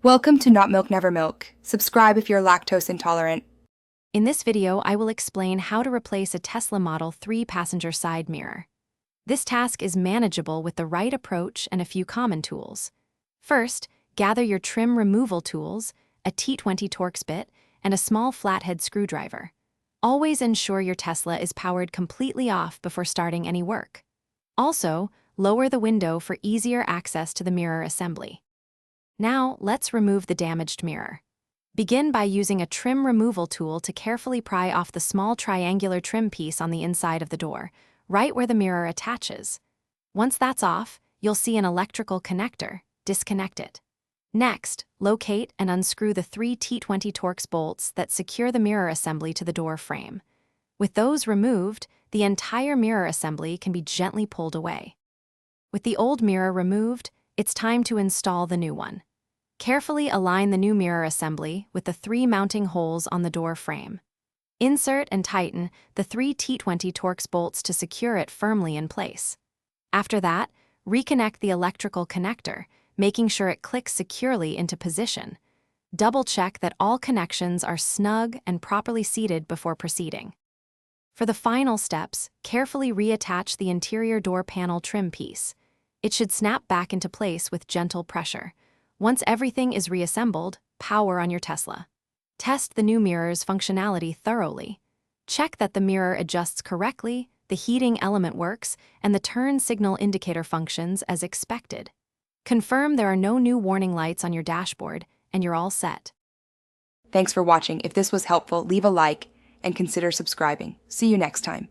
Welcome to Not Milk Never Milk. Subscribe if you're lactose intolerant. In this video, I will explain how to replace a Tesla Model 3 passenger side mirror. This task is manageable with the right approach and a few common tools. First, gather your trim removal tools, a T20 Torx bit, and a small flathead screwdriver. Always ensure your Tesla is powered completely off before starting any work. Also, lower the window for easier access to the mirror assembly. Now, let's remove the damaged mirror. Begin by using a trim removal tool to carefully pry off the small triangular trim piece on the inside of the door, right where the mirror attaches. Once that's off, you'll see an electrical connector. Disconnect it. Next, locate and unscrew the 3 T20 Torx bolts that secure the mirror assembly to the door frame. With those removed, the entire mirror assembly can be gently pulled away. With the old mirror removed, it's time to install the new one. Carefully align the new mirror assembly with the 3 mounting holes on the door frame. Insert and tighten the 3 T20 Torx bolts to secure it firmly in place. After that, reconnect the electrical connector, making sure it clicks securely into position. Double-check that all connections are snug and properly seated before proceeding. For the final steps, carefully reattach the interior door panel trim piece. It should snap back into place with gentle pressure. Once everything is reassembled, power on your Tesla. Test the new mirror's functionality thoroughly. Check that the mirror adjusts correctly, the heating element works, and the turn signal indicator functions as expected. Confirm there are no new warning lights on your dashboard, and you're all set. Thanks for watching. If this was helpful, leave a like and consider subscribing. See you next time.